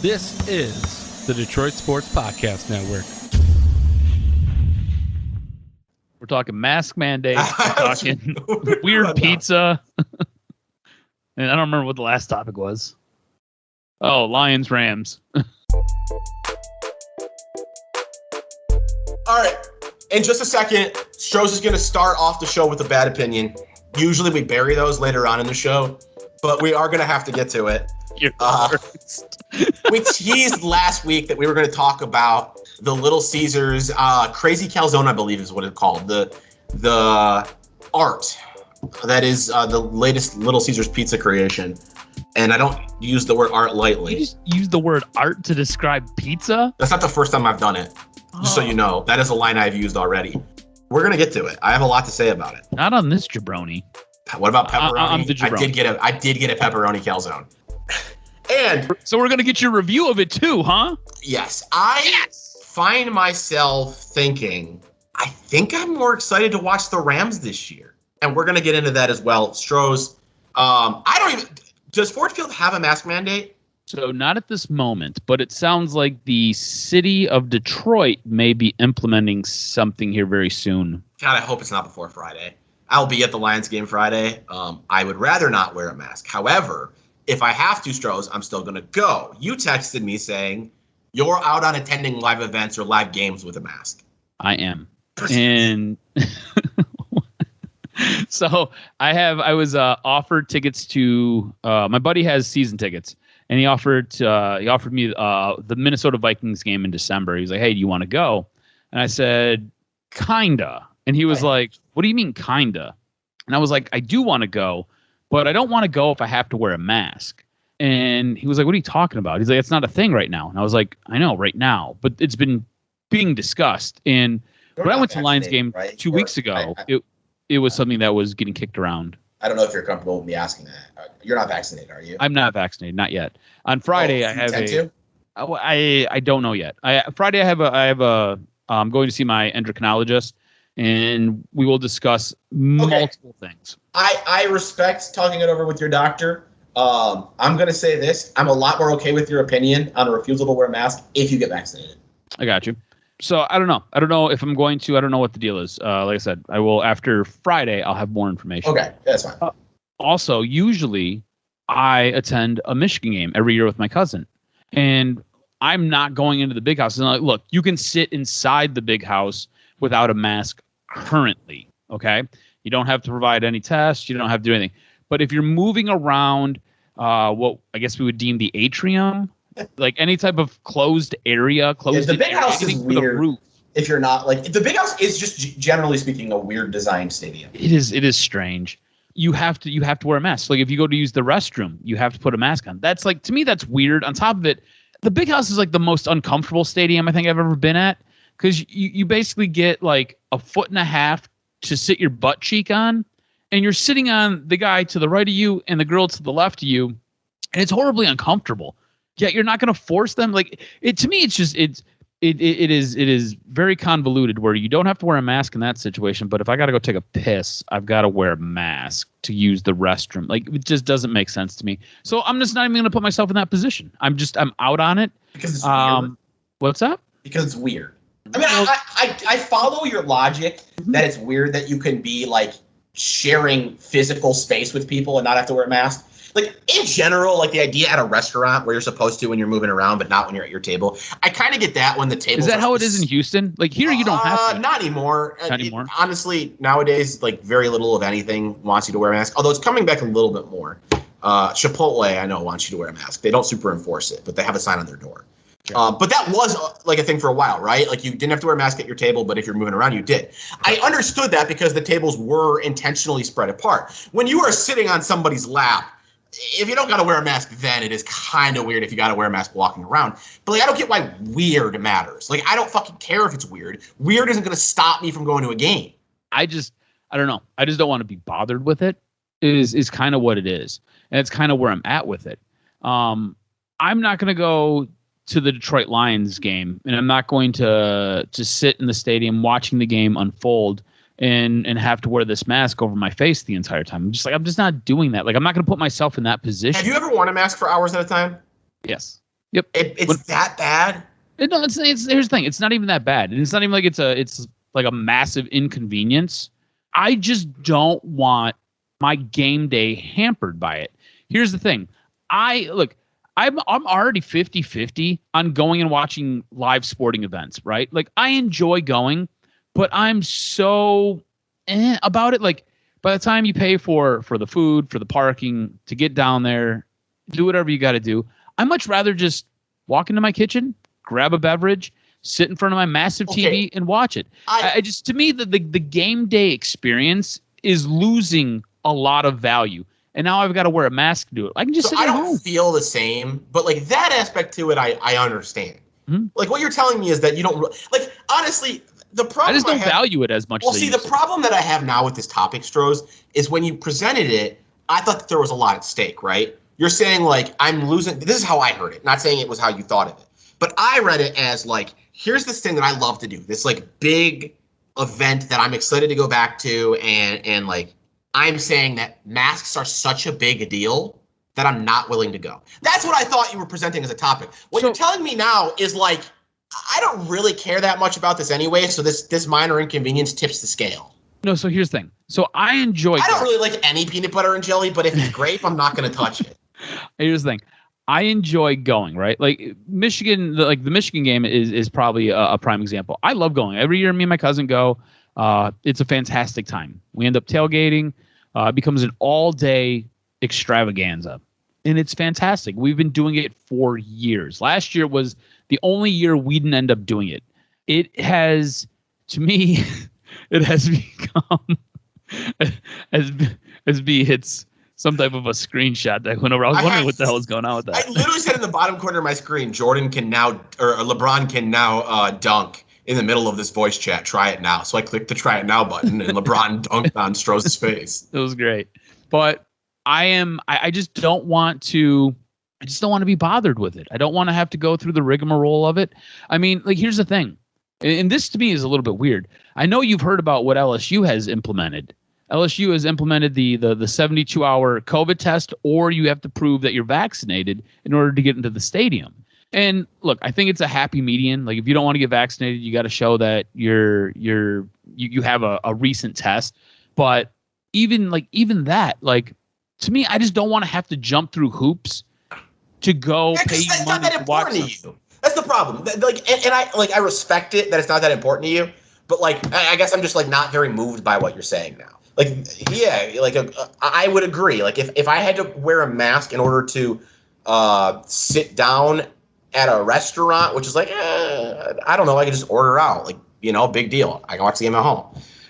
This is the Detroit Sports Podcast Network. We're talking mask mandate. We're talking weird pizza. And I don't remember what the last topic was. Oh, Lions, Rams. All right. In just a second, Stroz is going to start off the show with a bad opinion. Usually we bury those later on in the show, but we are going to have to get to it. We teased last week that we were going to talk about the Little Caesars Crazy Calzone, I believe is what it's called. The art that is the latest Little Caesars pizza creation. And I don't use the word art lightly. You just use the word art to describe pizza? That's not the first time I've done it. Just so you know, that is a line I've used already. We're going to get to it. I have a lot to say about it. Not on this jabroni. What about pepperoni? I'm the jabroni. I did get a pepperoni calzone. And so we're going to get your review of it too, huh? Yes. I find myself thinking, I think I'm more excited to watch the Rams this year. And we're going to get into that as well. Stroz, does Ford Field have a mask mandate? So not at this moment, but it sounds like the city of Detroit may be implementing something here very soon. God, I hope it's not before Friday. I'll be at the Lions game Friday. I would rather not wear a mask. However, if I have to, Stroz, I'm still going to go. You texted me saying you're out on attending live events or live games with a mask. I am. And so I was offered tickets to my buddy has season tickets. And he offered me the Minnesota Vikings game in December. He was like, "Hey, do you want to go?" And I said, "Kinda." And he was like, "What do you mean, kinda?" And I was like, "I do want to go, but I don't want to go if I have to wear a mask." And he was like, "What are you talking about?" He's like, "It's not a thing right now." And I was like, "I know, right now, but it's been being discussed." And when I went to Lions game 2 weeks ago, it was something that was getting kicked around. I don't know if you're comfortable with me asking that. You're not vaccinated, are you? I'm not vaccinated, not yet. On Friday, I have I don't know yet. Friday, I'm going to see my endocrinologist, and we will discuss multiple things. I respect talking it over with your doctor. I'm going to say this. I'm a lot more okay with your opinion on a refusal to wear a mask if you get vaccinated. I got you. So I don't know. I don't know if I'm going to. I don't know what the deal is. Like I said, I will after Friday. I'll have more information. Okay, that's fine. Also, usually I attend a Michigan game every year with my cousin, and I'm not going into the big house. And like, look, you can sit inside the big house without a mask currently. Okay, you don't have to provide any tests. You don't have to do anything. But if you're moving around, what I guess we would deem the atrium. Like any type of closed area, the big house is weird. If you're not the big house is just generally speaking a weird designed stadium. It is strange. You have to wear a mask. Like if you go to use the restroom, you have to put a mask on. That's like, to me, that's weird. On top of it, the big house is like the most uncomfortable stadium I think I've ever been at, because you basically get like a foot and a half to sit your butt cheek on, and you're sitting on the guy to the right of you and the girl to the left of you, and it's horribly uncomfortable. Yet you're not going to force them. Like it to me, it is very convoluted where you don't have to wear a mask in that situation. But if I got to go take a piss, I've got to wear a mask to use the restroom. Like it just doesn't make sense to me. So I'm just not even going to put myself in that position. I'm out on it. Because it's weird. What's up? Because it's weird. I mean, I follow your logic that it's weird that you can be like sharing physical space with people and not have to wear a mask. Like, in general, like the idea at a restaurant where you're supposed to when you're moving around, but not when you're at your table. I kind of get that when the table. Is that how it is in Houston? Like here, you don't have to. Not anymore. Not anymore. Honestly, nowadays, like very little of anything wants you to wear a mask. Although it's coming back a little bit more. Chipotle, I know, wants you to wear a mask. They don't super enforce it, but they have a sign on their door. But that was like a thing for a while, right? Like you didn't have to wear a mask at your table, but if you're moving around, you did. I understood that because the tables were intentionally spread apart. When you are sitting on somebody's lap, if you don't got to wear a mask, then it is kind of weird if you got to wear a mask walking around. But like, I don't get why weird matters. Like, I don't fucking care if it's weird. Weird isn't going to stop me from going to a game. I don't know. I just don't want to be bothered with it. Is kind of what it is. And it's kind of where I'm at with it. I'm not going to go to the Detroit Lions game, and I'm not going to sit in the stadium watching the game unfold and have to wear this mask over my face the entire time. I'm just not doing that. Like, I'm not going to put myself in that position. Have you ever worn a mask for hours at a time? Yes. Yep. It's that bad. No, it's here's the thing. It's not even that bad. And it's not even like it's like a massive inconvenience. I just don't want my game day hampered by it. Here's the thing. I'm already 50-50 on going and watching live sporting events, right? Like I enjoy going, but I'm so about it. Like by the time you pay for the food, for the parking, to get down there, do whatever you got to do, I'd much rather just walk into my kitchen, grab a beverage, sit in front of my massive TV and watch it. I just, to me, the game day experience is losing a lot of value. And now I've got to wear a mask to do it. I can just sit at home. I don't feel the same, but like that aspect to it, I understand. Mm-hmm. Like what you're telling me is that you don't like, honestly, the problem I just don't value it as much. Well, see, the problem that I have now with this topic, Stroz, is when you presented it, I thought that there was a lot at stake, right? You're saying like, I'm losing. This is how I heard it. Not saying it was how you thought of it. But I read it as like, here's this thing that I love to do. This like big event that I'm excited to go back to. And like, I'm saying that masks are such a big deal that I'm not willing to go. That's what I thought you were presenting as a topic. What you're telling me now is like, I don't really care that much about this anyway. So this minor inconvenience tips the scale. No, so here's the thing. So I enjoy. I don't really like any peanut butter and jelly, but if it's grape, I'm not going to touch it. Here's the thing. I enjoy going, right? Like Michigan, the Michigan game is probably a prime example. I love going. Every year, me and my cousin go. It's a fantastic time. We end up tailgating. It becomes an all-day extravaganza, and it's fantastic. We've been doing it for years. Last year was the only year we didn't end up doing it. It has, to me, it has become it's some type of a screenshot that went over. I was wondering what the hell is going on with that. I literally said in the bottom corner of my screen, LeBron can now dunk in the middle of this voice chat. Try it now. So I clicked the try it now button, and LeBron dunked on Stroz's face. It was great. But I just don't want to be bothered with it. I don't want to have to go through the rigmarole of it. I mean, like, here's the thing. And this to me is a little bit weird. I know you've heard about what LSU has implemented. LSU has implemented the 72-hour COVID test, or you have to prove that you're vaccinated in order to get into the stadium. And look, I think it's a happy median. Like if you don't want to get vaccinated, you got to show that you have a recent test. But even that, like to me, I just don't want to have to jump through hoops to go pay you money to watch something. That's the problem. Like, and I respect it that it's not that important to you, but like I guess I'm just like not very moved by what you're saying now. Like, yeah, like I would agree. Like if I had to wear a mask in order to sit down at a restaurant, which is like, I don't know, I can just order out. Like, big deal. I can watch the game at home.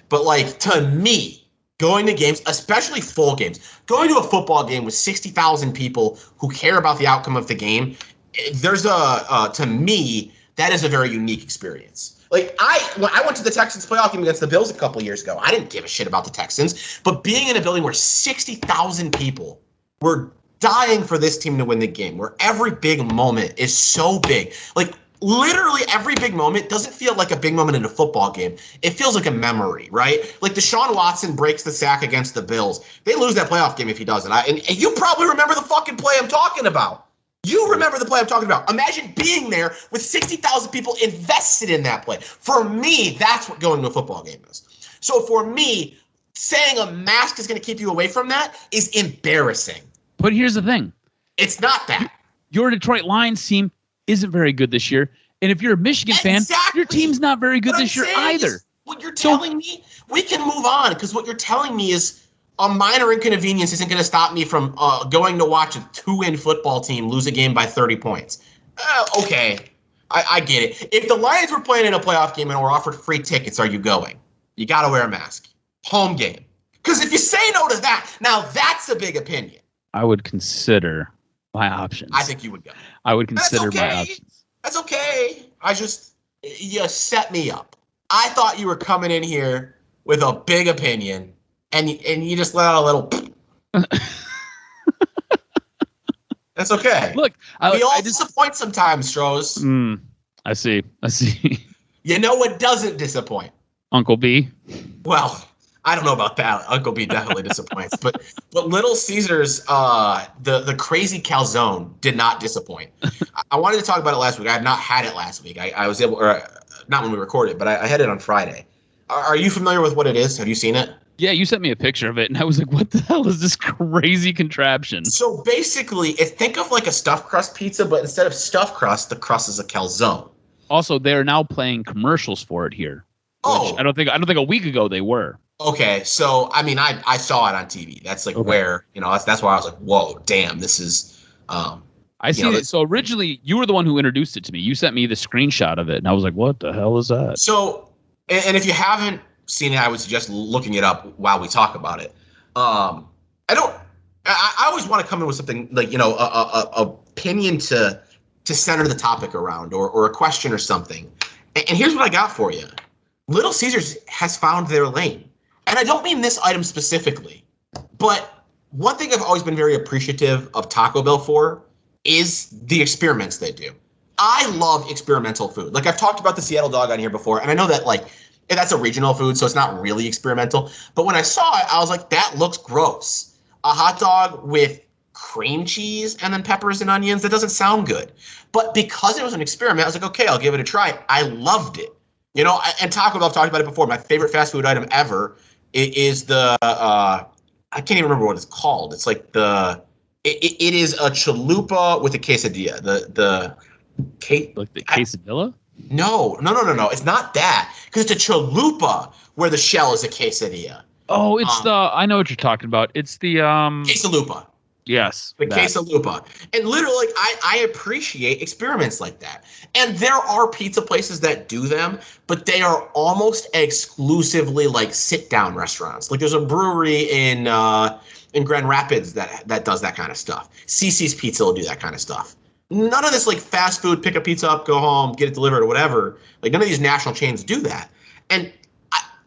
But like to me, going to games, especially full games, going to a football game with 60,000 people who care about the outcome of the game, to me, that is a very unique experience. Like when I went to the Texans playoff game against the Bills a couple years ago, I didn't give a shit about the Texans, but being in a building where 60,000 people were dying for this team to win the game, where every big moment is so big, like literally every big moment doesn't feel like a big moment in a football game. It feels like a memory, right? Like Deshaun Watson breaks the sack against the Bills. They lose that playoff game if he doesn't. And you probably remember the fucking play I'm talking about. You remember the play I'm talking about. Imagine being there with 60,000 people invested in that play. For me, that's what going to a football game is. So for me, saying a mask is going to keep you away from that is embarrassing. But here's the thing. It's not that. Your Detroit Lions team isn't very good this year. And if you're a Michigan fan, your team's not very good this year either. What you're telling me, we can move on, because what you're telling me is a minor inconvenience isn't going to stop me from going to watch a 2-win football team lose a game by 30 points. Okay, I get it. If the Lions were playing in a playoff game and were offered free tickets, are you going? You got to wear a mask. Home game. Because if you say no to that, now that's a big opinion. I would consider my options. I think you would go. I would consider my options. That's okay. You set me up. I thought you were coming in here with a big opinion, and you just let out a little. That's okay. Look, we all disappoint sometimes, Stroz. I see. You know what doesn't disappoint? Uncle B. Well, I don't know about that. Uncle B definitely disappoints. But Little Caesars, the crazy calzone did not disappoint. I wanted to talk about it last week. I had not had it last week. I was able, or not when we recorded, but I had it on Friday. Are you familiar with what it is? Have you seen it? Yeah, you sent me a picture of it, and I was like, what the hell is this crazy contraption? So basically, think of like a stuffed crust pizza, but instead of stuffed crust, the crust is a calzone. Also, they're now playing commercials for it here. Oh, I don't think a week ago they were. Okay, so I mean, I saw it on TV. That's like where that's why I was like, whoa, damn, this is. I see it. So originally, you were the one who introduced it to me. You sent me the screenshot of it, and I was like, what the hell is that? So, and if you haven't seen it, I would suggest looking it up while we talk about it. I always want to come in with something like a opinion to center the topic around, or a question or something. And here's what I got for you. Little Caesars has found their lane. And I don't mean this item specifically, but one thing I've always been very appreciative of Taco Bell for is the experiments they do. I love experimental food. Like, I've talked about the Seattle dog on here before, and I know that, like, that's a regional food, so it's not really experimental. But when I saw it, I was like, that looks gross. A hot dog with cream cheese and then peppers and onions, that doesn't sound good. But because it was an experiment, I was like, okay, I'll give it a try. I loved it. And Taco Bell, I've talked about it before. My favorite fast food item ever is the I can't even remember what it's called. It's like it is a chalupa with a quesadilla. Like the quesadilla? No. It's not that, because it's a chalupa where the shell is a quesadilla. Oh, it's I know what you're talking about. It's the quesalupa. Yes. The quesalupa. And literally, like, I appreciate experiments like that. And there are pizza places that do them, but they are almost exclusively like sit-down restaurants. Like, there's a brewery in Grand Rapids that does that kind of stuff. CC's Pizza will do that kind of stuff. None of this like fast food, pick a pizza up, go home, get it delivered or whatever. Like, none of these national chains do that. And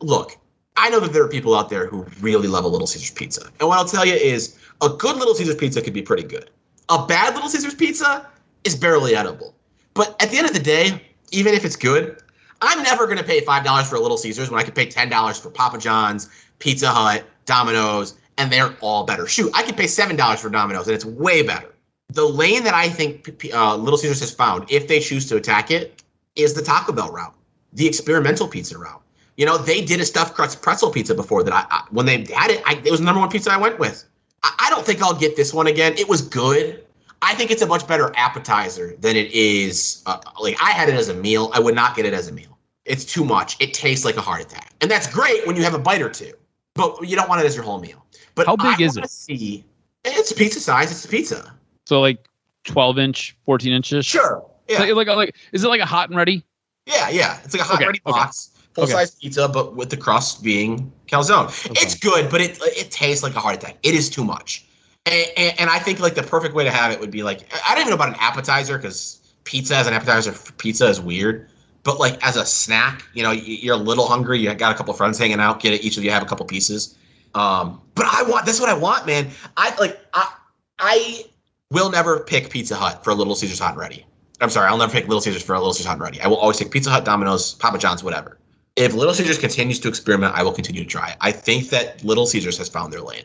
look, I know that there are people out there who really love a Little Caesars pizza. And what I'll tell you is, a good Little Caesars pizza could be pretty good. A bad Little Caesars pizza is barely edible. But at the end of the day, even if it's good, I'm never going to pay $5 for a Little Caesars when I could pay $10 for Papa John's, Pizza Hut, Domino's, and they're all better. Shoot, I could pay $7 for Domino's, and it's way better. The lane that I think Little Caesars has found, if they choose to attack it, is the Taco Bell route, the experimental pizza route. They did a stuffed crust pretzel pizza before that. When they had it, it was the number one pizza I went with. I don't think I'll get this one again. It was good. I think it's a much better appetizer than it is. Like, I had it as a meal. I would not get it as a meal. It's too much. It tastes like a heart attack. And that's great when you have a bite or two, but you don't want it as your whole meal. But how big is it? It's pizza size. It's a pizza. So like 12-inch, 14 inches? Sure. Yeah. Like, is it like a hot and ready? Yeah. It's like a hot and ready box. Full-size pizza, but with the crust being calzone. Okay. It's good, but it tastes like a heart attack. It is too much. And I think, like, the perfect way to have it would be, like, I don't even know about an appetizer, because pizza as an appetizer for pizza is weird. But, like, as a snack, you're a little hungry. You got a couple friends hanging out. Get it. Each of you have a couple pieces. But that's what I want, man. I will never pick Pizza Hut for a Little Caesars Hot and Ready. I'm sorry. I'll never pick Little Caesars for a Little Caesars Hot and Ready. I will always take Pizza Hut, Domino's, Papa John's, whatever. If Little Caesars continues to experiment, I will continue to try. I think that Little Caesars has found their lane.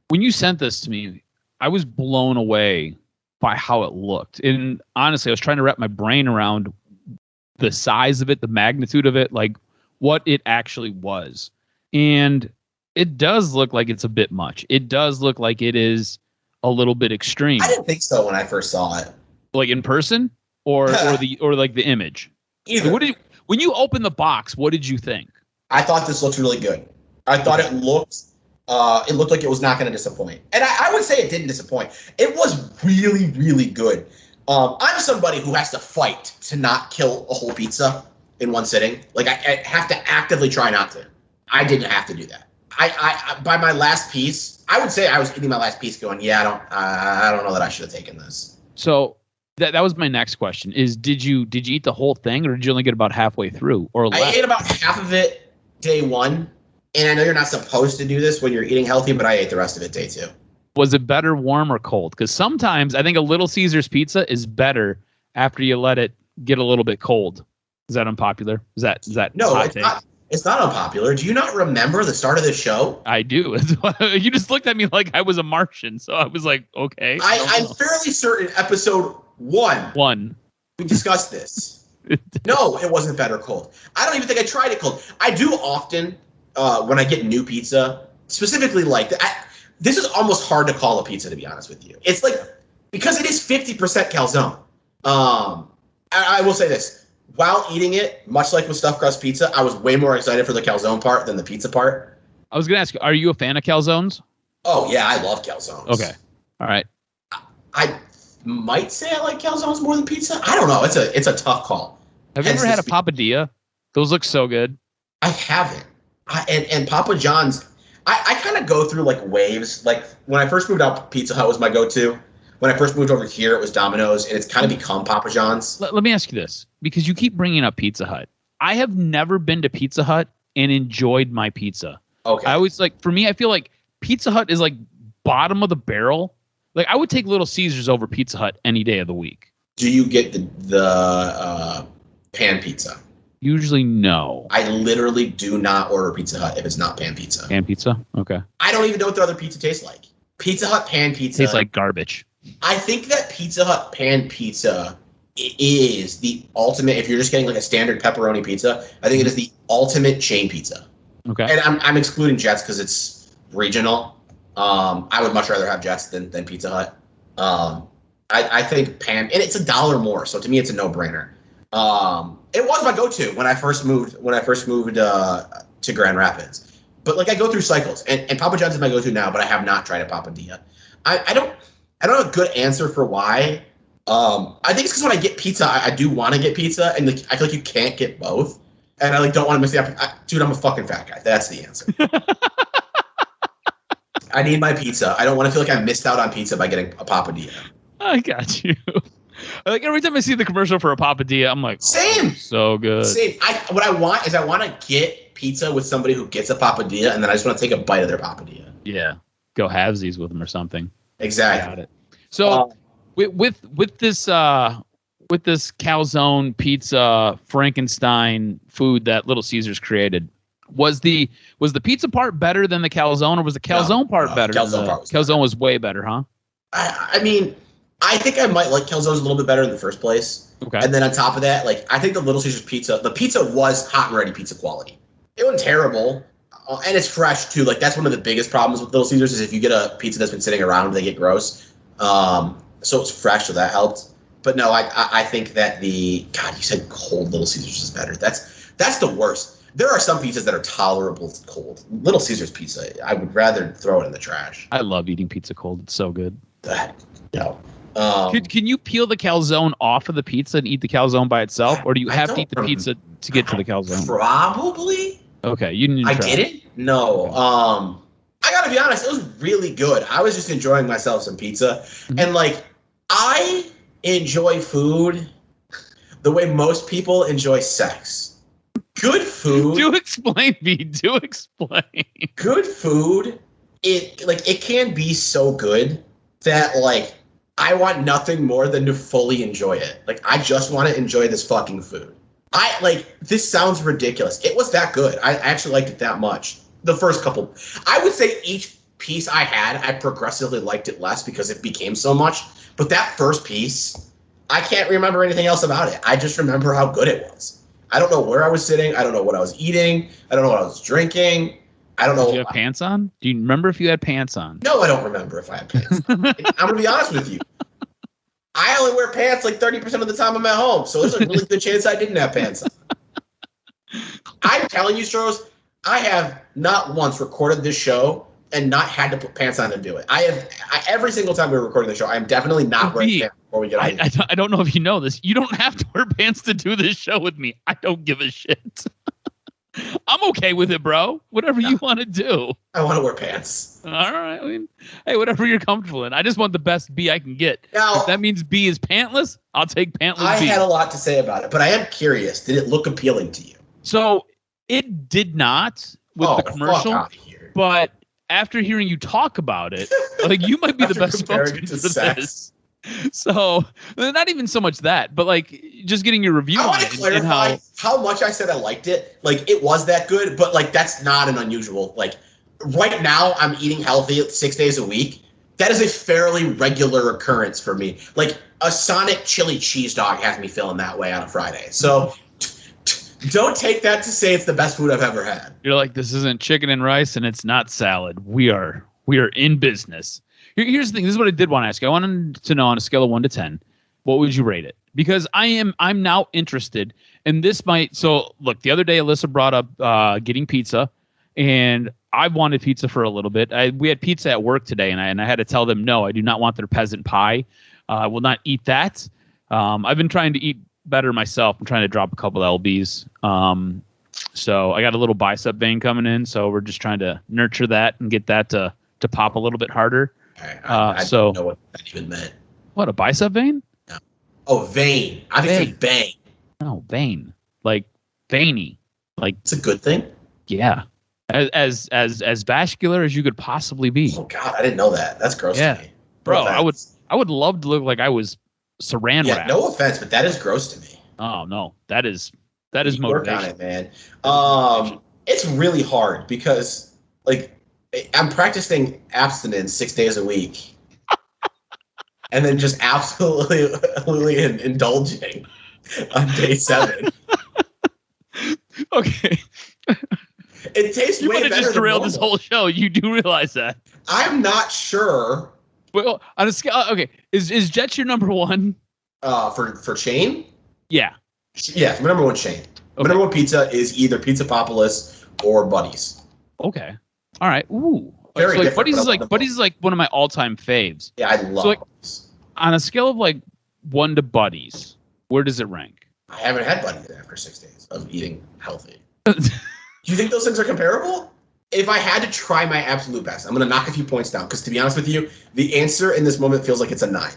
When you sent this to me, I was blown away by how it looked. And honestly, I was trying to wrap my brain around the size of it, the magnitude of it, like what it actually was. And it does look like it's a bit much. It does look like it is a little bit extreme. I didn't think so when I first saw it. Like in person or like the image? Either. When you open the box, what did you think? I thought this looks really good. I thought it looked like it was not going to disappoint. And I would say it didn't disappoint. It was really, really good. I'm somebody who has to fight to not kill a whole pizza in one sitting. Like, I have to actively try not to. I didn't have to do that. I by my last piece, I would say I was eating my last piece going, yeah, I don't know that I should have taken this. So that was my next question is, did you eat the whole thing, or did you only get about halfway through or less? I ate about half of it day one. And I know you're not supposed to do this when you're eating healthy, but I ate the rest of it day two. Was it better warm or cold? Because sometimes I think a Little Caesars pizza is better after you let it get a little bit cold. Is that unpopular? Is that no? hot It's take? not. It's not unpopular. Do you not remember the start of this show? I do. You just looked at me like I was a Martian, so I was like, okay. I'm fairly certain episode 1. We discussed this. No, it wasn't Better Cold. I don't even think I tried it cold. I do often when I get new pizza, specifically like that. This is almost hard to call a pizza, to be honest with you. It's like, because it is 50% calzone. I will say this. While eating it, much like with stuffed crust pizza, I was way more excited for the calzone part than the pizza part. I was going to ask, are you a fan of calzones? Oh, yeah, I love calzones. Okay. All right. I might say I like calzones more than pizza. I don't know. It's a tough call. Have you ever had a papadilla? Those look so good. I haven't. And Papa John's, I kind of go through like waves. Like when I first moved out, Pizza Hut was my go-to. When I first moved over here, it was Domino's, and it's kind of become Papa John's. Let me ask you this, because you keep bringing up Pizza Hut. I have never been to Pizza Hut and enjoyed my pizza. Okay. I always for me, I feel like Pizza Hut is like bottom of the barrel. Like I would take Little Caesars over Pizza Hut any day of the week. Do you get the pan pizza? Usually no. I literally do not order Pizza Hut if it's not pan pizza. Pan pizza? Okay. I don't even know what their other pizza tastes like. Pizza Hut pan pizza tastes like garbage. I think that Pizza Hut pan pizza is the ultimate. If you're just getting like a standard pepperoni pizza, I think it is the ultimate chain pizza. Okay. And I'm excluding Jets because it's regional. I would much rather have Jets than Pizza Hut. I think pan, and it's $1 more, so to me it's a no-brainer. It was my go-to when I first moved to Grand Rapids. But like I go through cycles, and Papa John's is my go-to now, but I have not tried a papadilla. I don't have a good answer for why. I think it's because when I get pizza, I do want to get pizza, and I feel like you can't get both. And I don't want to miss the opportunity. Dude, I'm a fucking fat guy. That's the answer. I need my pizza. I don't want to feel like I missed out on pizza by getting a papadilla. I got you. Like every time I see the commercial for a papadilla, I'm like, same. So good. Same. What I want to get pizza with somebody who gets a papadilla, and then I just want to take a bite of their papadilla. Yeah. Go halvesies with them or something. Exactly. Got it. So with this calzone pizza Frankenstein food that Little Caesars created, was the pizza part better than the calzone, or was the calzone part better? Calzone was way better, huh? I mean, I think I might like calzones a little bit better in the first place. Okay. And then on top of that, like I think the Little Caesars pizza, the pizza was hot and ready pizza quality. It wasn't terrible. And it's fresh too. Like that's one of the biggest problems with Little Caesars is if you get a pizza that's been sitting around, they get gross. So it's fresh, so that helped. But no, I think that you said cold Little Caesars is better. That's the worst. There are some pizzas that are tolerable cold. Little Caesars pizza, I would rather throw it in the trash. I love eating pizza cold. It's so good. No. Can you peel the calzone off of the pizza and eat the calzone by itself, or do you have to eat the pizza to get to the calzone? Probably. Okay, you didn't. I didn't. No. I gotta be honest. It was really good. I was just enjoying myself some pizza, and like I enjoy food the way most people enjoy sex. Good food. Do explain, V. Do explain. Good food. It can be so good that like I want nothing more than to fully enjoy it. Like I just want to enjoy this fucking food. This sounds ridiculous. It was that good. I actually liked it that much. The first couple, I would say each piece I had, I progressively liked it less because it became so much. But that first piece, I can't remember anything else about it. I just remember how good it was. I don't know where I was sitting. I don't know what I was eating. I don't know what I was drinking. I don't know. Did you have pants on? Do you remember if you had pants on? No, I don't remember if I had pants on. I'm going to be honest with you. I only wear pants like 30% of the time I'm at home. So there's a really good chance I didn't have pants on. I'm telling you, Stroz, I have not once recorded this show and not had to put pants on to do it. Every single time we're recording the show, I am definitely not wearing pants before we get on. I don't know if you know this. You don't have to wear pants to do this show with me. I don't give a shit. I'm okay with it, bro. Whatever you want to do. I want to wear pants. All right. I mean, hey, whatever you're comfortable in. I just want the best B I can get. Now, if that means B is pantless, I'll take pantless B. I had a lot to say about it, but I am curious. Did it look appealing to you? So it did not with the commercial, but after hearing you talk about it, like you might be the best spokesman for this. So not even so much that, but like just getting your review I on want to it. clarify how much I said I liked it. Like it was that good, but like that's not an unusual. Like right now, I'm eating healthy 6 days a week. That is a fairly regular occurrence for me. Like a Sonic chili cheese dog has me feeling that way on a Friday. So don't take that to say it's the best food I've ever had. You're like, this isn't chicken and rice and it's not salad. We are in business. Here's the thing. This is what I did want to ask you. I wanted to know on a scale of 1 to 10, what would you rate it? Because I'm now interested, and this might. So look, the other day Alyssa brought up getting pizza, and I wanted pizza for a little bit. We had pizza at work today, and I had to tell them no, I do not want their peasant pie. I will not eat that. I've been trying to eat better myself. I'm trying to drop a couple of lbs. So I got a little bicep vein coming in, so we're just trying to nurture that and get that to pop a little bit harder. I don't know what that even meant. What, a bicep vein? No. Oh, vein. I think it's bang. No, vein. Like veiny. Like it's a good thing. Yeah. As vascular as you could possibly be. Oh God, I didn't know that. That's gross to me. Bro, I would love to look like I was saran wrapped. Yeah, no offense, but that is gross to me. Oh no, that is motivation. Work on it, man. It's really hard because like I'm practicing abstinence 6 days a week, and then just absolutely indulging on day 7. Okay. It tastes you way better. You would have just derailed this whole show. You do realize that? I'm not sure. Well, on a scale, okay, is Jets your number 1? For chain? Yeah. Yeah, my number 1 chain. My number 1 pizza is either Pizza Papalis or Buddy's. Okay. All right. Ooh. Very so like different. Buddy's is like one of my all-time faves. Yeah, I love Buddy's. On a scale of like 1 to Buddy's, where does it rank? I haven't had Buddy's after 6 days of eating healthy. Do you think those things are comparable? If I had to try my absolute best, I'm going to knock a few points down because, to be honest with you, the answer in this moment feels like it's a 9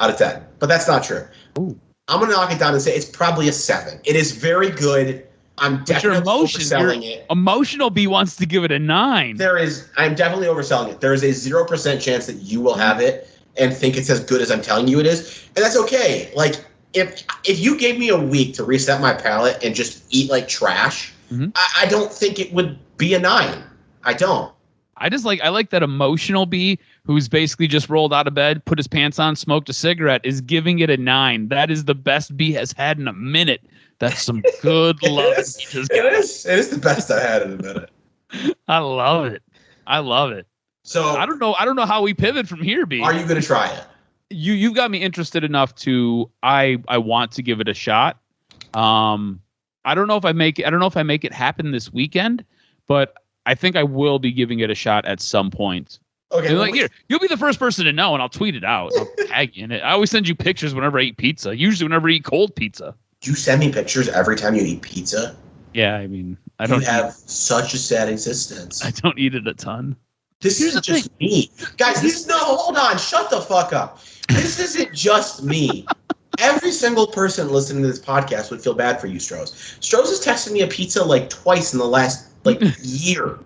out of 10. But that's not true. Ooh. I'm going to knock it down and say it's probably a 7. It is very good. I'm definitely overselling it. Emotional B wants to give it a 9. I'm definitely overselling it. There is a 0% chance that you will have it and think it's as good as I'm telling you it is. And that's okay. Like, if you gave me a week to reset my palate and just eat like trash, I don't think it would be a 9. I don't. I like that emotional B who's basically just rolled out of bed, put his pants on, smoked a cigarette, is giving it a 9. That is the best B has had in a minute. That's some good love. It is the best I had in a minute. I love it. So I don't know how we pivot from here, B. Are you going to try it? You've got me interested enough to I want to give it a shot. I don't know if I make it happen this weekend, but I think I will be giving it a shot at some point. Okay. Like, here, you'll be the first person to know, and I'll tweet it out. I'll tag you in it. I always send you pictures whenever I eat pizza. Usually whenever I eat cold pizza. Do you send me pictures every time you eat pizza? Yeah, I mean, I don't have such a sad existence. I don't eat it a ton. This isn't just me. Guys, hold on. Shut the fuck up. This isn't just me. Every single person listening to this podcast would feel bad for you, Stroz. Stroz has texted me a pizza like twice in the last year.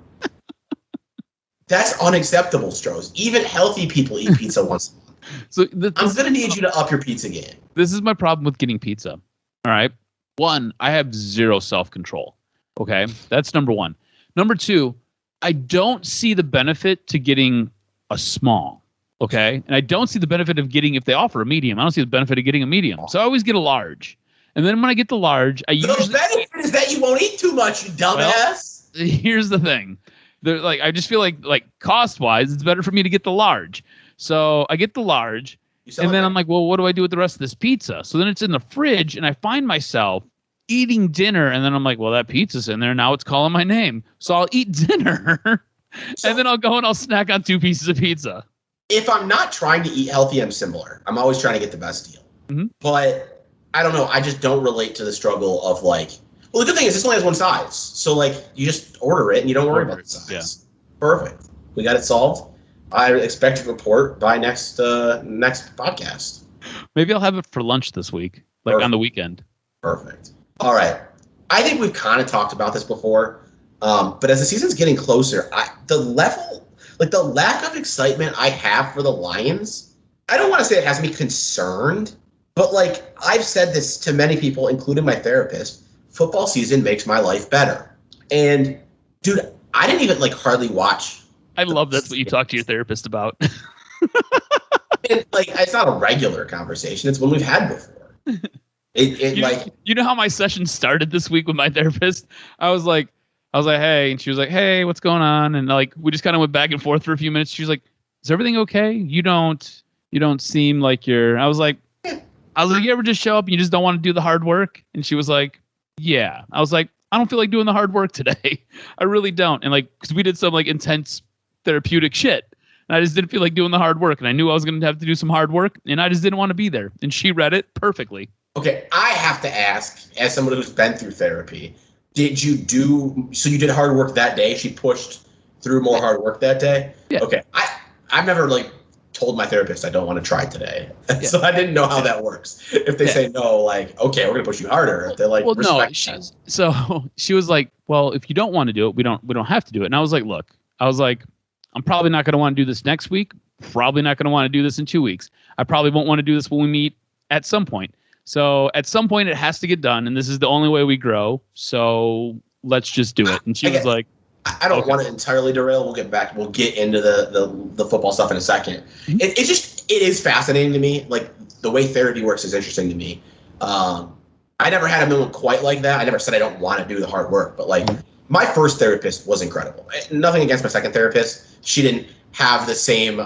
That's unacceptable, Stroz. Even healthy people eat pizza once a month. So I'm going to need you to up your pizza game. This is my problem with getting pizza. All right. 1, I have 0 self-control. Okay. That's number 1. Number 2, I don't see the benefit to getting a small. Okay. And I don't see the benefit of getting, if they offer a medium, I don't see the benefit of getting a medium. So I always get a large. And then when I get the large, the benefit is that you won't eat too much, you dumbass. Well, here's the thing. I just feel like cost-wise, it's better for me to get the large. So I get the large. And then I'm like, well, what do I do with the rest of this pizza? So then it's in the fridge, and I find myself eating dinner, and then I'm like, well, that pizza's in there. Now it's calling my name. So I'll eat dinner, and then I'll go and I'll snack on 2 pieces of pizza. If I'm not trying to eat healthy, I'm similar. I'm always trying to get the best deal. Mm-hmm. But I don't know. I just don't relate to the struggle of like, well, the good thing is this only has one size. So like you just order it and you don't worry about the size. Yeah. Perfect. We got it solved. I expect a report by next podcast. Maybe I'll have it for lunch this week, like on the weekend. Perfect. All right. I think we've kind of talked about this before, but as the season's getting closer, the lack of excitement I have for the Lions I don't want to say it has me concerned, but like I've said this to many people, including my therapist, football season makes my life better. And dude, I didn't even like hardly watch. I love that's what you talk to your therapist about. And like it's not a regular conversation. It's one we've had before. You know how my session started this week with my therapist? I was like, hey, and she was like, hey, what's going on? And like we just kind of went back and forth for a few minutes. She was like, is everything okay? You don't seem like you're. I was like, you ever just show up and you just don't want to do the hard work? And she was like, yeah. I was like, I don't feel like doing the hard work today. I really don't. And like, because we did some like intense therapeutic shit. And I just didn't feel like doing the hard work. And I knew I was going to have to do some hard work. And I just didn't want to be there. And she read it perfectly. Okay, I have to ask, as someone who's been through therapy, so you did hard work that day? She pushed through more hard work that day? Yeah. Okay. I've never like told my therapist I don't want to try today. Yeah. So I didn't know how that works. If they say no, like, okay, we're gonna push you harder. If they're like, well, no, she was like, well, if you don't want to do it, we don't have to do it. And I was like, look, I'm probably not gonna want to do this next week. Probably not gonna want to do this in 2 weeks. I probably won't want to do this when we meet at some point. So at some point it has to get done, and this is the only way we grow. So let's just do it. And she was like, I don't want to entirely derail. We'll get into the football stuff in a second. Mm-hmm. It is fascinating to me. Like the way therapy works is interesting to me. I never had a moment quite like that. I never said I don't want to do the hard work, but like my first therapist was incredible. Nothing against my second therapist. She didn't have the same.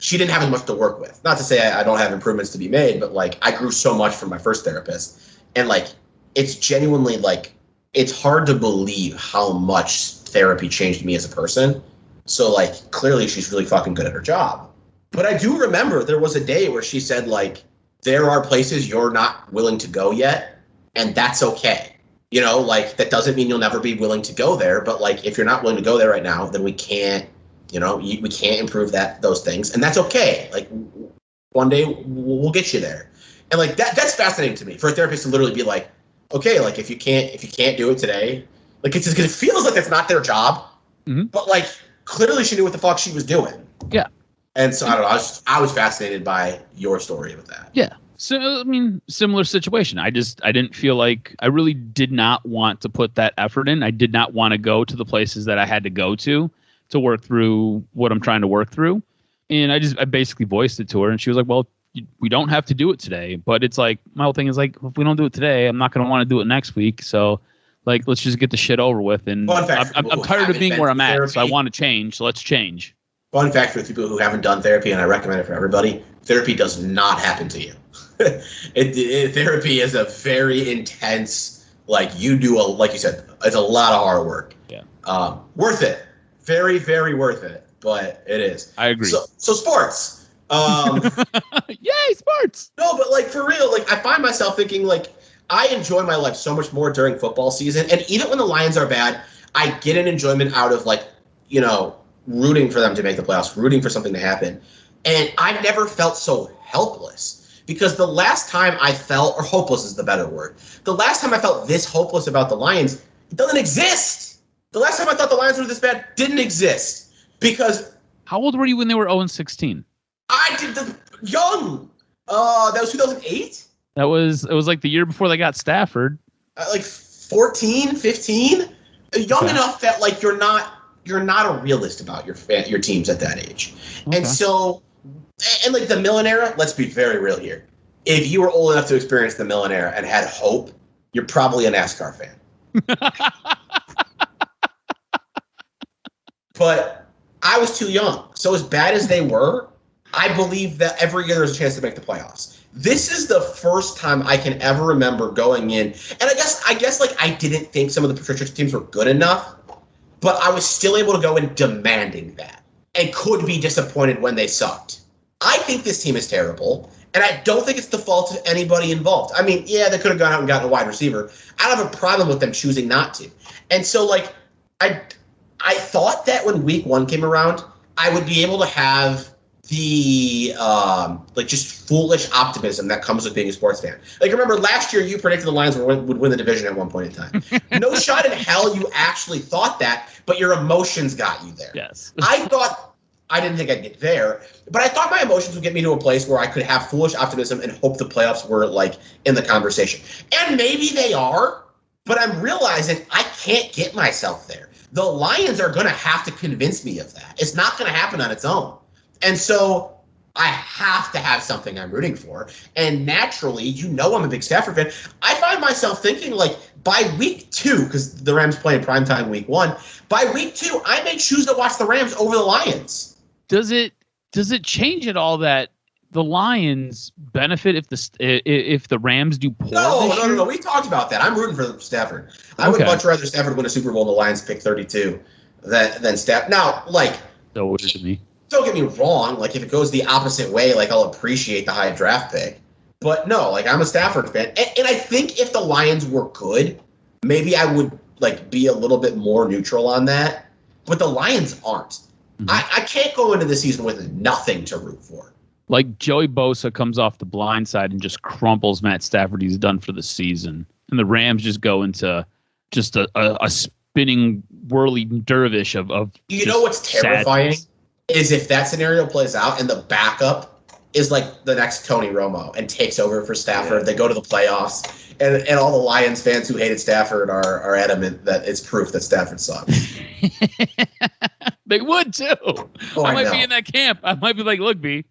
She didn't have as much to work with. Not to say I don't have improvements to be made, but like I grew so much from my first therapist, and like it's genuinely like it's hard to believe how much therapy changed me as a person. So like clearly she's really fucking good at her job. But I do remember there was a day where she said like there are places you're not willing to go yet, and that's okay. You know, like that doesn't mean you'll never be willing to go there, but like if you're not willing to go there right now, then we can't. You know, we can't improve those things, and that's okay. Like one day we'll get you there, and like that's fascinating to me for a therapist to literally be like, okay, like if you can't do it today, like it feels like it's not their job, but like clearly she knew what the fuck she was doing. Yeah, and so I don't know. I was fascinated by your story with that. Yeah. So I mean, similar situation. I didn't feel like I really did not want to put that effort in. I did not want to go to the places that I had to go to work through what I'm trying to work through. And I basically voiced it to her, and she was like, well, we don't have to do it today. But it's like, my whole thing is like, if we don't do it today, I'm not going to want to do it next week. So like, let's just get the shit over with. And I'm tired of being where I'm at. So I want to change. So let's change. Fun fact for people who haven't done therapy, and I recommend it for everybody, therapy does not happen to you. Therapy is a very intense, like like you said, it's a lot of hard work. Yeah. Worth it. Very, very worth it, but it is. I agree. So sports. Yay, sports! No, but like for real, like I find myself thinking like I enjoy my life so much more during football season, and even when the Lions are bad, I get an enjoyment out of like rooting for them to make the playoffs, rooting for something to happen, and I've never felt so helpless because the last time I felt, or hopeless is the better word, the last time I felt this hopeless about the Lions, it doesn't exist. The last time I thought the Lions were this bad didn't exist because. How old were you when they were 0-16? I did the young. That was 2008. It was like the year before they got Stafford. Like 14, 15, young enough that like you're not a realist about your teams at that age, and so like the Millen era. Let's be very real here. If you were old enough to experience the Millen era and had hope, you're probably a NASCAR fan. But I was too young. So as bad as they were, I believe that every year there's a chance to make the playoffs. This is the first time I can ever remember going in. And I guess like I didn't think some of the Patricia teams were good enough, but I was still able to go in demanding that and could be disappointed when they sucked. I think this team is terrible, and I don't think it's the fault of anybody involved. I mean, yeah, they could have gone out and gotten a wide receiver. I don't have a problem with them choosing not to. And so like I thought that when week 1 came around, I would be able to have the like just foolish optimism that comes with being a sports fan. Like remember last year you predicted the Lions would win the division at one point in time. No shot in hell you actually thought that, but your emotions got you there. Yes. I thought I didn't think I'd get there, but I thought my emotions would get me to a place where I could have foolish optimism and hope the playoffs were like in the conversation. And maybe they are, but I'm realizing I can't get myself there. The Lions are going to have to convince me of that. It's not going to happen on its own. And so I have to have something I'm rooting for. And naturally, I'm a big Stafford fan. I find myself thinking like by week 2, because the Rams play in primetime week 1, by week 2, I may choose to watch the Rams over the Lions. Does it change at all that the Lions benefit if the Rams do poor? No. We talked about that. I'm rooting for Stafford. I would much rather Stafford win a Super Bowl and the Lions pick 32 than Stafford. Now, like, so weird to me. Don't get me wrong. Like, if it goes the opposite way, like, I'll appreciate the high draft pick. But no, like, I'm a Stafford fan, and I think if the Lions were good, maybe I would like be a little bit more neutral on that. But the Lions aren't. I can't go into the season with nothing to root for. Like Joey Bosa comes off the blind side and just crumples Matt Stafford. He's done for the season. And the Rams just go into just a spinning, whirling dervish of you know what's terrifying is if that scenario plays out and the backup is like the next Tony Romo and takes over for Stafford. Yeah. They go to the playoffs. And all the Lions fans who hated Stafford are adamant that it's proof that Stafford sucks. They would too. Oh, I might be in that camp. I might be like, look, B,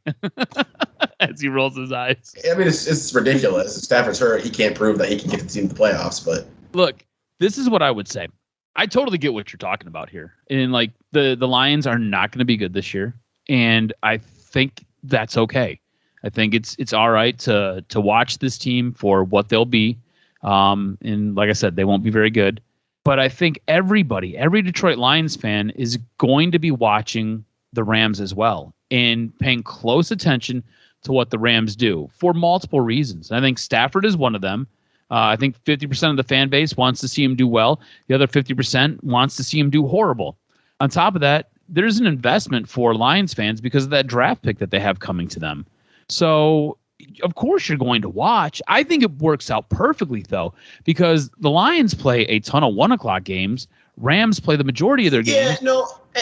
as he rolls his eyes. I mean, it's ridiculous. If Stafford's hurt, he can't prove that he can get the team to the playoffs. But look, this is what I would say. I totally get what you're talking about here. And like the Lions are not going to be good this year. And I think that's okay. I think it's all right to watch this team for what they'll be. And like I said, they won't be very good. But I think every Detroit Lions fan is going to be watching the Rams as well and paying close attention to what the Rams do for multiple reasons. I think Stafford is one of them. I think 50% of the fan base wants to see him do well. The other 50% wants to see him do horrible. On top of that, there's an investment for Lions fans because of that draft pick that they have coming to them. So, of course, you're going to watch. I think it works out perfectly, though, because the Lions play a ton of 1 o'clock games. Rams play the majority of their games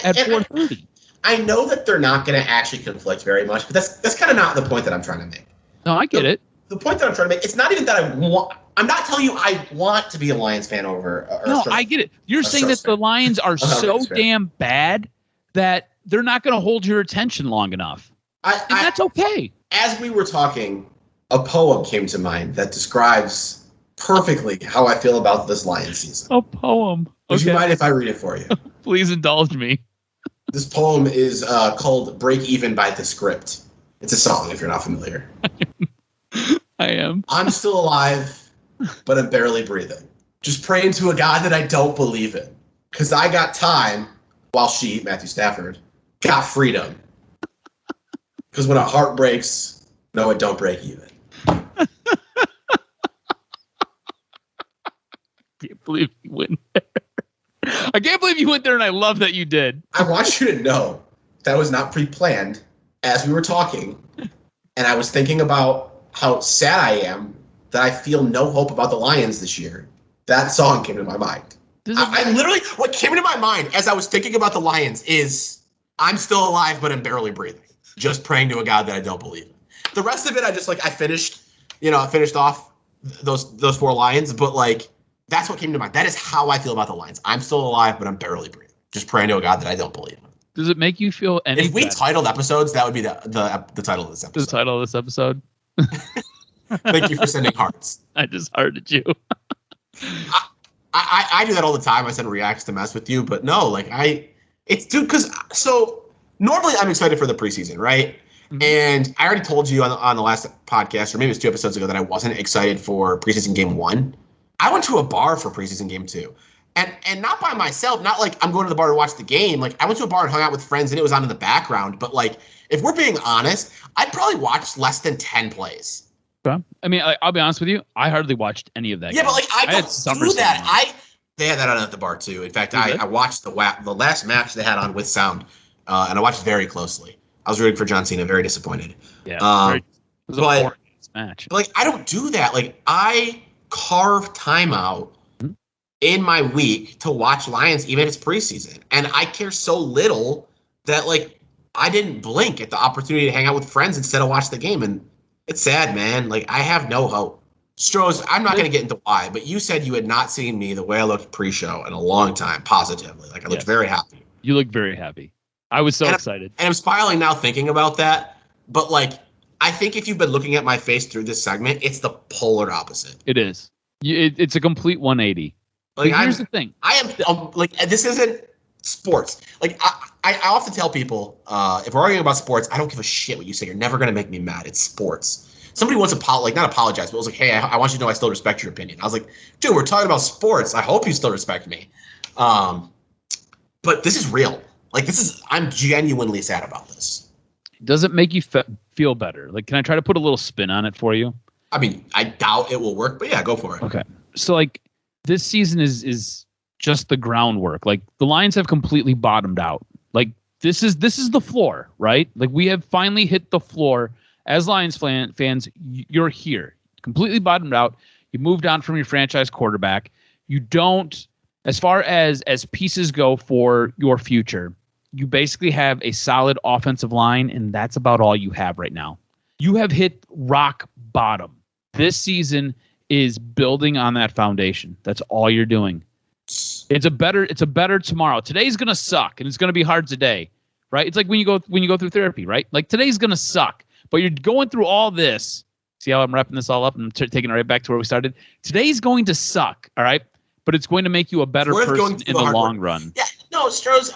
at 4:30. I know that they're not going to actually conflict very much, but that's kind of not the point that I'm trying to make. No, I get it. The point that I'm trying to make, it's not even that I'm not telling you I want to be a Lions fan over. I get it. You're saying that the Lions are so damn bad that they're not going to hold your attention long enough. And that's okay. As we were talking, a poem came to mind that describes perfectly how I feel about this Lions season. A poem. Would you mind if I read it for you? Please indulge me. This poem is called Break Even by The Script. It's a song, if you're not familiar. I am. I'm still alive, but I'm barely breathing. Just praying to a God that I don't believe in. Because I got time, while she, Matthew Stafford, got freedom. Because when a heart breaks, no, it don't break even. Can't believe you went there. I can't believe you went there, and I love that you did. I want you to know that was not pre-planned as we were talking, and I was thinking about how sad I am that I feel no hope about the Lions this year. That song came to my mind. I literally, what came into my mind as I was thinking about the Lions is, I'm still alive, but I'm barely breathing. Just praying to a God that I don't believe in. The rest of it, I finished off those 4 lines, but like, that's what came to mind. That is how I feel about the Lions. I'm still alive, but I'm barely breathing. Just praying to a God that I don't believe in. Does it make you feel any If we better? Titled episodes, that would be the title of this episode. The title of this episode? Thank you for sending hearts. I just hearted you. I do that all the time. I send reacts to mess with you, but no, like so normally I'm excited for the preseason, right? Mm-hmm. And I already told you on the last podcast, or maybe it was 2 episodes ago, that I wasn't excited for preseason game 1. I went to a bar for preseason game 2. And not by myself, not like I'm going to the bar to watch the game. Like, I went to a bar and hung out with friends, and it was on in the background. But, like, if we're being honest, I'd probably watched less than 10 plays. I mean, I'll be honest with you. I hardly watched any of that. Yeah, game. but, like, I don't do that. On. They had that on at the bar, too. In fact, I watched the last match they had on with sound, and I watched very closely. I was rooting for John Cena, very disappointed. Yeah, it was a boring match. But, like, I don't do that. Like, I carve time out in my week to watch Lions, even if it's preseason. And I care so little that, like, I didn't blink at the opportunity to hang out with friends instead of watch the game. And it's sad, man. Like, I have no hope. Stroz, I'm not going to get into why, but you said you had not seen me the way I looked pre-show in a long time, positively. Like, I looked very happy. You look very happy. I was so excited. And I'm smiling now thinking about that. But, like, I think if you've been looking at my face through this segment, it's the polar opposite. It is. It's a complete 180. Like, here's the thing. I am, like, this isn't sports. Like, I often tell people, if we're arguing about sports, I don't give a shit what you say. You're never going to make me mad. It's sports. Somebody once not apologize, but was like, hey, I want you to know I still respect your opinion. I was like, dude, we're talking about sports. I hope you still respect me. But this is real. Like, I'm genuinely sad about this. Does it make you feel better? Like, can I try to put a little spin on it for you? I mean, I doubt it will work, but yeah, go for it. Okay. So, like, this season is just the groundwork. Like, the Lions have completely bottomed out. Like, this is the floor, right? Like, we have finally hit the floor. As Lions fans, you're here, completely bottomed out. You moved on from your franchise quarterback. You don't, as far as pieces go for your future, you basically have a solid offensive line, and that's about all you have right now. You have hit rock bottom. This season is building on that foundation. That's all you're doing. It's a better tomorrow. Today's gonna suck, and it's gonna be hard today, right? It's like when you go through therapy, right? Like, today's gonna suck. But you're going through all this. See how I'm wrapping this all up and taking it right back to where we started? Today's going to suck, all right? But it's going to make you a better person in the long run. Yeah, no, Stroz,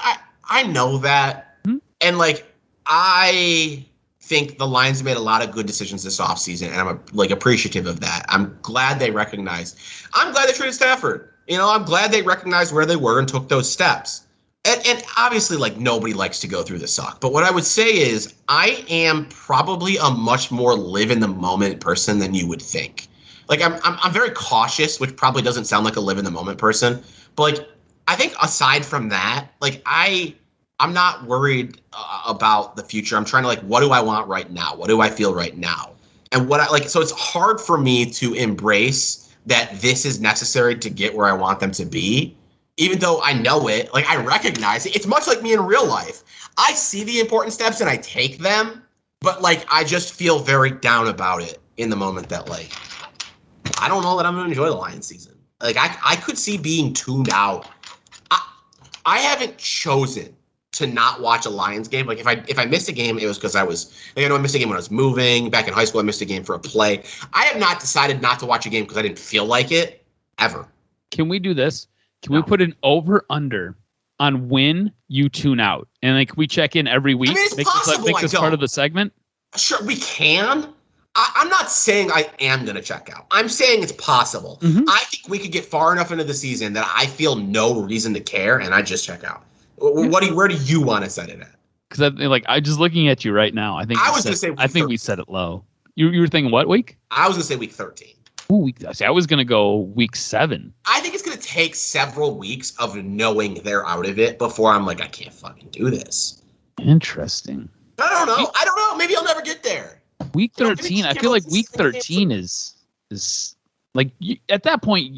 I know that. And, like, I think the Lions made a lot of good decisions this offseason, and I'm, like, appreciative of that. I'm glad they recognized. I'm glad they traded Stafford. You know, I'm glad they recognized where they were and took those steps. And obviously, like, nobody likes to go through the suck. But what I would say is I am probably a much more live-in-the-moment person than you would think. Like, I'm very cautious, which probably doesn't sound like a live-in-the-moment person. But, like, I think aside from that, like, I'm not worried about the future. I'm trying to, like, what do I want right now? What do I feel right now? And so it's hard for me to embrace that this is necessary to get where I want them to be. Even though I know it, like, I recognize it. It's much like me in real life. I see the important steps and I take them, but, like, I just feel very down about it in the moment that, like, I don't know that I'm going to enjoy the Lions season. Like, I could see being tuned out. I haven't chosen to not watch a Lions game. Like, if I missed a game, it was because I know I missed a game when I was moving. Back in high school, I missed a game for a play. I have not decided not to watch a game because I didn't feel like it, ever. Can we do this? Can we put an over-under on when you tune out? And, like, we check in every week? I mean, it's make this part of the segment? Sure, we can. I'm not saying I am going to check out. I'm saying it's possible. I think we could get far enough into the season that I feel no reason to care, and I just check out. Where do you want to set it at? Because, like, I just looking at you right now. I think we set it low. You were thinking what week? I was going to say week 13. Ooh, I was going to go week 7. I think it's going to take several weeks of knowing they're out of it before I'm like, I can't fucking do this. Interesting. I don't know. Maybe I'll never get there. Week 13. I feel like week 13 is like, at that point,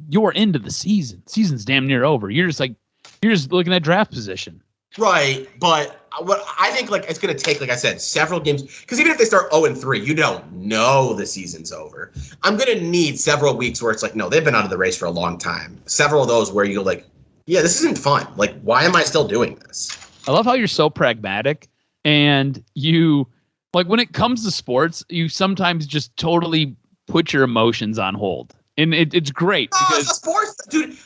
you're into the season. Season's damn near over. You're just looking at draft position. Right, but what I think, like, it's going to take, like I said, several games. Because even if they start 0-3, you don't know the season's over. I'm going to need several weeks where it's like, no, they've been out of the race for a long time. Several of those where you're like, yeah, this isn't fun. Like, why am I still doing this? I love how you're so pragmatic, and you, like, when it comes to sports, you sometimes just totally put your emotions on hold. And it's great. Because sports, dude.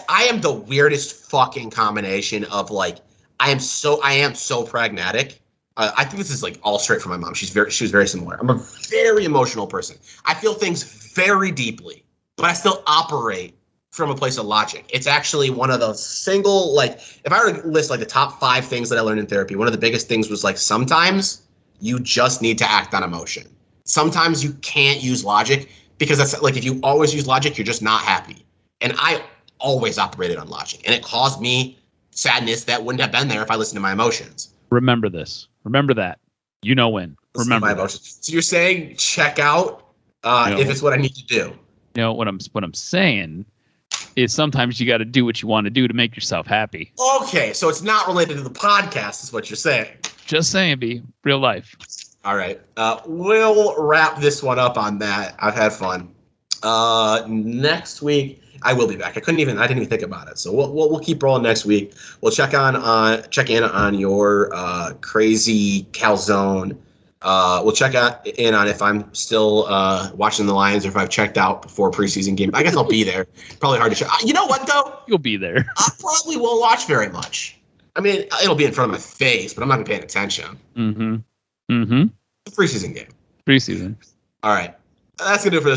I am the weirdest fucking combination of, like, I am so pragmatic. I think this is, like, all straight from my mom. She was very similar. I'm a very emotional person. I feel things very deeply, but I still operate from a place of logic. It's actually one of those single, like, if I were to list, like, the top 5 things that I learned in therapy, one of the biggest things was, like, sometimes you just need to act on emotion. Sometimes you can't use logic because that's, like, if you always use logic, you're just not happy. And I always operated on logic, and it caused me sadness that wouldn't have been there if I listened to my emotions. Remember this. Remember that. You know when. Remember my emotions. So you're saying check out if it's what I need to do. You know what I'm saying is sometimes you got to do what you want to do to make yourself happy. Okay, so it's not related to the podcast, is what you're saying. Just saying, B. Real life. All right. We'll wrap this one up on that. I've had fun. Next week, I will be back. I didn't even think about it. So we'll keep rolling next week. We'll check in on your crazy calzone. We'll check in on if I'm still watching the Lions or if I've checked out before preseason game. I guess I'll be there. Probably hard to check. You know what, though? You'll be there. I probably won't watch very much. I mean, it'll be in front of my face, but I'm not going to pay attention. Mm-hmm. Mm-hmm. It's a preseason game. Preseason. All right. That's going to do it for this